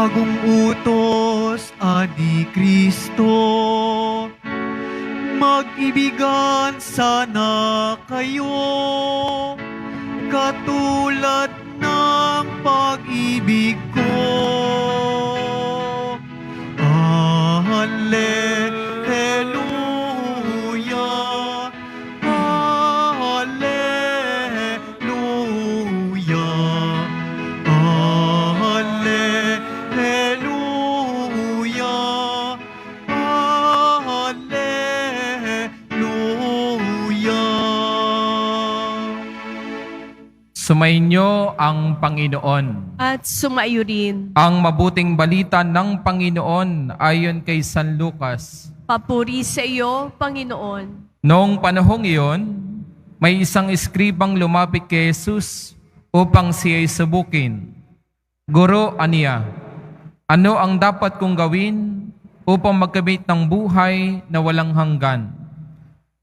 bagong utos, Adi Kristo. Mag-ibigan sana kayo, katulad ng pag-ibig ko. Hallelujah, Hallelujah, Hallelujah, Hallelujah. Sumainyo ang Panginoon. At sumaiyo rin. Ang mabuting balita ng Panginoon ayon kay San Lucas. Papuri sa iyo, Panginoon. Noong panahong iyon, may isang eskribang lumapit kay Jesus upang siya'y subukin. Guro, aniya, ano ang dapat kong gawin upang magkamit ng buhay na walang hanggan?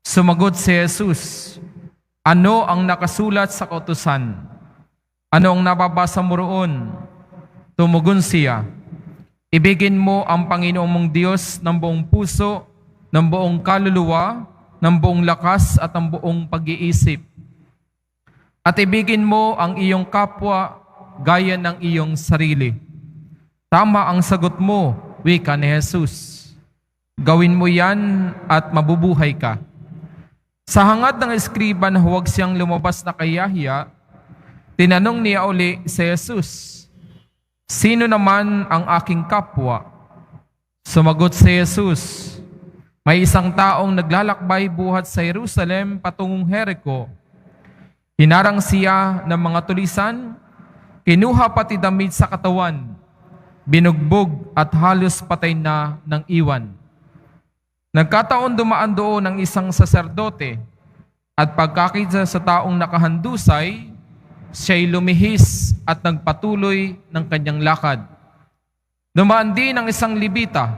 Sumagot si Jesus, ano ang nakasulat sa kautusan? Ano ang nababasa mo roon? Tumugon siya, ibigin mo ang Panginoong mong Diyos ng buong puso, ng buong kaluluwa, ng buong lakas at ng buong pag-iisip. At ibigin mo ang iyong kapwa gaya ng iyong sarili. Tama ang sagot mo, wika ni Jesus. Gawin mo yan at mabubuhay ka. Sa hangad ng eskriba na huwag siyang lumabas na kayahiya, tinanong niya uli si Jesus, sino naman ang aking kapwa? Sumagot si Jesus, may isang taong naglalakbay buhat sa Jerusalem patungong Jericho. Hinarang siya ng mga tulisan, kinuha pati damit sa katawan, binugbog at halos patay na ng iwan. Nagkataon dumaan doon ng isang saserdote at pagkakita sa taong nakahandusay, siya'y lumihis at nagpatuloy ng kanyang lakad. Dumaan din ang isang Libita,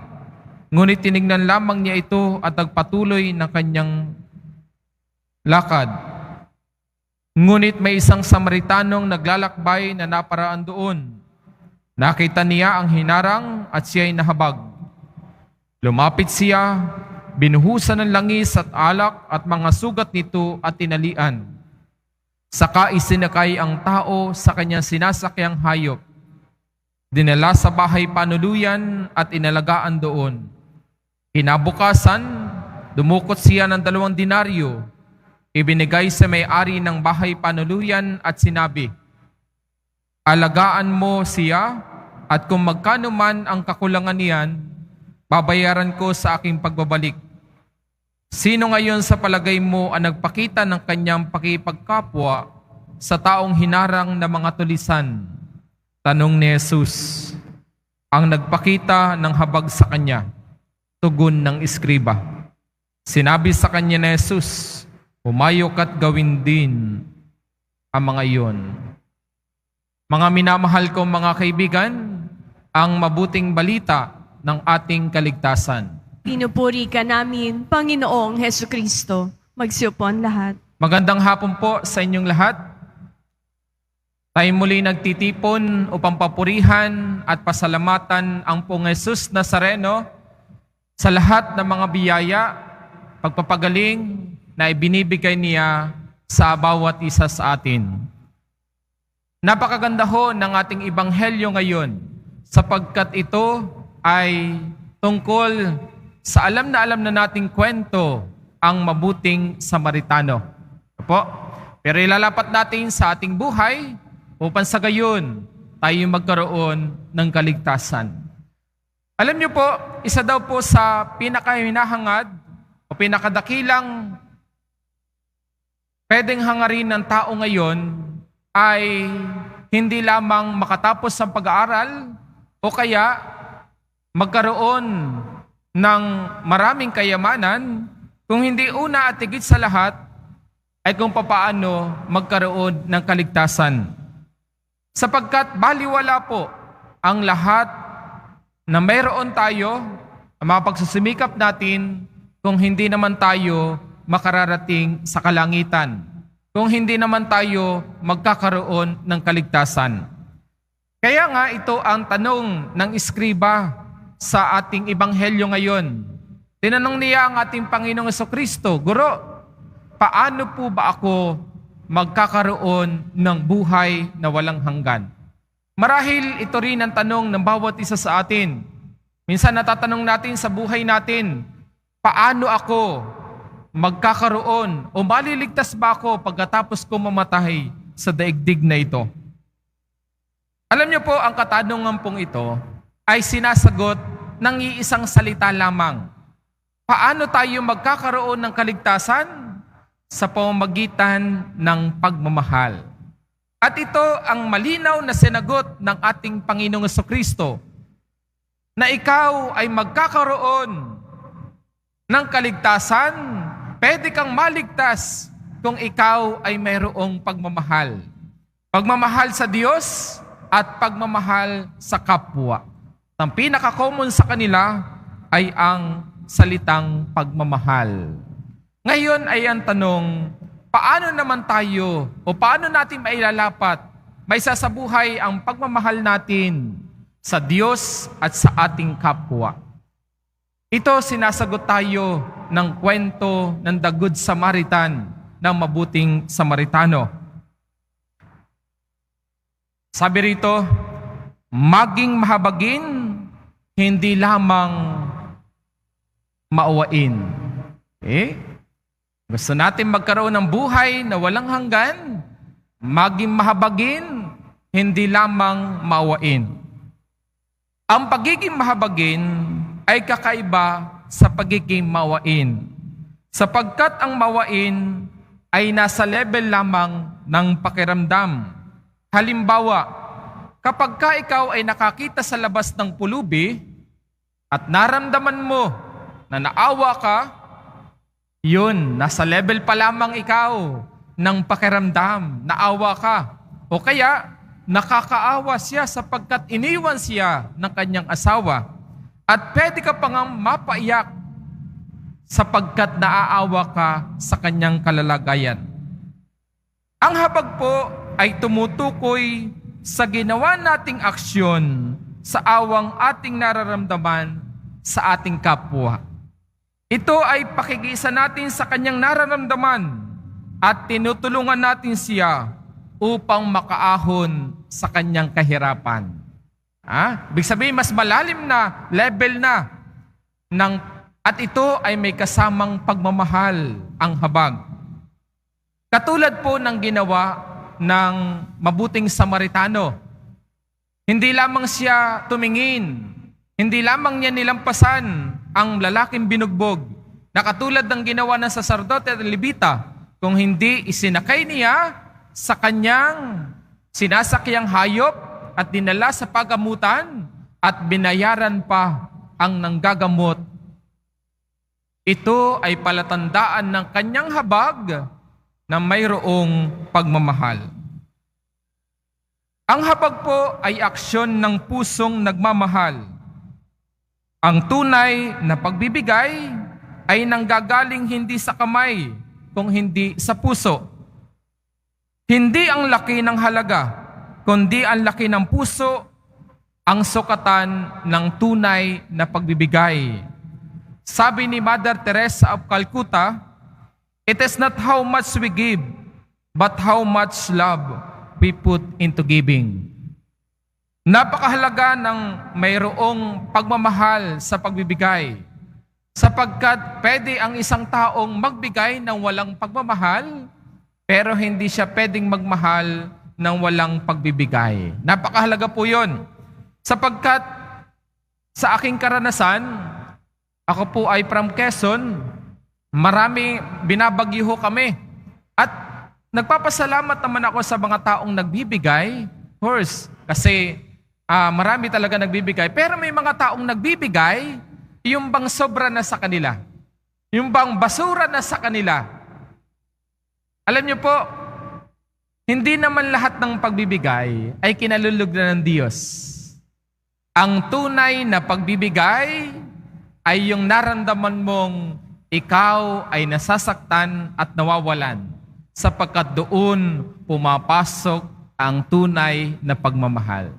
ngunit tinignan lamang niya ito at nagpatuloy ng kanyang lakad. Ngunit may isang Samaritanong naglalakbay na naparaan doon. Nakita niya ang hinarang at siya'y nahabag. Lumapit siya, binuhusan ng langis at alak at mga sugat nito at tinalian. Saka isinakay ang tao sa kanyang sinasakyang hayop. Dinala sa bahay panuluyan at inalagaan doon. Kinabukasan, dumukot siya ng 2 denaryo. Ibinigay sa may-ari ng bahay panuluyan at sinabi, alagaan mo siya at kung magkano man ang kakulangan niyan, babayaran ko sa aking pagbabalik. Sino ngayon sa palagay mo ang nagpakita ng kanyang pakipagkapwa sa taong hinarang na mga tulisan? Tanong ni Jesus. Ang nagpakita ng habag sa kanya, tugon ng eskriba. Sinabi sa kanya ni Jesus, humayok at gawin din ang mga iyon. Mga minamahal kong mga kaibigan, ang mabuting balita ng ating kaligtasan. Pinupuri ka namin, Panginoong Hesus Kristo. Magsiupo ang lahat. Magandang hapon po sa inyong lahat. Tayo muli nagtitipon upang papurihan at pasalamatan ang Pong Jesus Nazareno sa lahat ng mga biyaya, pagpapagaling na ibinibigay niya sa bawat isa sa atin. Napakaganda ho ng ating ebanghelyo ngayon sapagkat ito ay tungkol sa alam na nating kwento, ang mabuting Samaritano. Po? Pero ilalapat natin sa ating buhay upang sa gayon tayo magkaroon ng kaligtasan. Alam niyo po, isa daw po sa pinakahinahangad o pinakadakilang pwedeng hangarin ng tao ngayon ay hindi lamang makatapos ng pag-aaral o kaya magkaroon ng maraming kayamanan, kung hindi una at higit sa lahat ay kung papaano magkaroon ng kaligtasan. Sapagkat baliwala po ang lahat na mayroon tayo, ang mga pagsusumikap natin, kung hindi naman tayo makararating sa kalangitan, kung hindi naman tayo magkakaroon ng kaligtasan. Kaya nga ito ang tanong ng iskriba sa ating ebanghelyo ngayon. Tinanong niya ang ating Panginoong Jesucristo, Guro, paano po ba ako magkakaroon ng buhay na walang hanggan? Marahil ito rin ang tanong ng bawat isa sa atin. Minsan natatanong natin sa buhay natin, paano ako magkakaroon o maliligtas ba ako pagkatapos ko mamatay sa daigdig na ito? Alam niyo po, ang katanungan pong ito ay sinasagot ng iisang salita lamang. Paano tayo magkakaroon ng kaligtasan? Sa pamamagitan ng pagmamahal. At ito ang malinaw na sinagot ng ating Panginoong Jesucristo na ikaw ay magkakaroon ng kaligtasan, pwede kang maligtas kung ikaw ay mayroong pagmamahal. Pagmamahal sa Diyos at pagmamahal sa kapwa. Ang pinaka-common sa kanila ay ang salitang pagmamahal. Ngayon ay ang tanong, paano naman tayo o paano natin mailalapat, may sasabuhay ang pagmamahal natin sa Diyos at sa ating kapwa? Ito sinasagot tayo ng kwento ng The Good Samaritan, ng mabuting Samaritano. Sabi rito, maging mahabagin, hindi lamang maawain. Gusto natin magkaroon ng buhay na walang hanggan, maging mahabagin, hindi lamang maawain. Ang pagiging mahabagin ay kakaiba sa pagiging maawain, sapagkat ang maawain ay nasa level lamang ng pakiramdam. Halimbawa, kapag ka ikaw ay nakakita sa labas ng pulubi at naramdaman mo na naawa ka, yun, nasa level pa lamang ikaw ng pakiramdam, naawa ka. O kaya, nakakaawa siya sapagkat iniwan siya ng kanyang asawa. At pwede ka pa nga mapaiyak sapagkat naaawa ka sa kanyang kalalagayan. Ang habag po ay tumutukoy sa ginawa nating aksyon sa awang ating nararamdaman sa ating kapwa. Ito ay pakikisa natin sa kanyang nararamdaman at tinutulungan natin siya upang makaahon sa kanyang kahirapan. Ibig sabihin, mas malalim na level na at ito ay may kasamang pagmamahal ang habag. Katulad po ng ginawa ng mabuting Samaritano. Hindi lamang siya tumingin, hindi lamang niya nilampasan ang lalaking binugbog, na katulad ng ginawa ng saserdote at Levita, kung hindi isinakay niya sa kanyang sinasakyang hayop at dinala sa pagamutan at binayaran pa ang nanggagamot. Ito ay palatandaan ng kanyang habag na mayroong pagmamahal. Ang habag po ay aksyon ng pusong nagmamahal. Ang tunay na pagbibigay ay nanggagaling hindi sa kamay, kung hindi sa puso. Hindi ang laki ng halaga, kundi ang laki ng puso ang sukatan ng tunay na pagbibigay. Sabi ni Mother Teresa of Calcutta, it is not how much we give, but how much love we put into giving. Napakahalaga ng mayroong pagmamahal sa pagbibigay, sapagkat pwede ang isang taong magbigay ng walang pagmamahal, pero hindi siya pwedeng magmahal ng walang pagbibigay. Napakahalaga po yun, sapagkat sa aking karanasan, ako po ay from Quezon, marami binabagyo kami. At nagpapasalamat naman ako sa mga taong nagbibigay, of course, kasi marami talaga nagbibigay. Pero may mga taong nagbibigay, yung bang sobra na sa kanila. Yung bang basura na sa kanila. Alam niyo po, hindi naman lahat ng pagbibigay ay kinalulug na ng Diyos. Ang tunay na pagbibigay ay yung naramdaman mong ikaw ay nasasaktan at nawawalan, sapagkat doon pumapasok ang tunay na pagmamahal.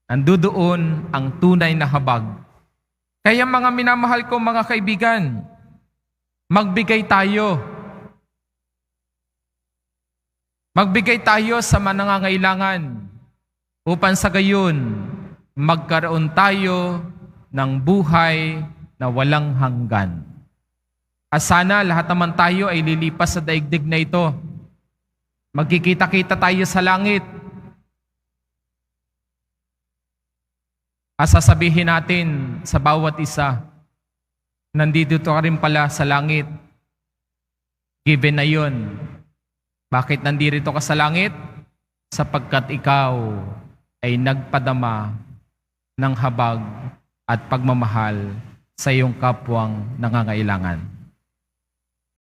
Nandoon ang tunay na habag. Kaya mga minamahal ko mga kaibigan, magbigay tayo. Magbigay tayo sa nangangailangan upang sa gayon magkaroon tayo ng buhay na walang hanggan. At sana lahat naman tayo ay lilipas sa daigdig na ito. Magkikita-kita tayo sa langit. At sasabihin natin sa bawat isa, nandito ka rin pala sa langit. Given na yun. Bakit nandito ka sa langit? Sapagkat ikaw ay nagpadama ng habag at pagmamahal sa iyong kapwang nangangailangan.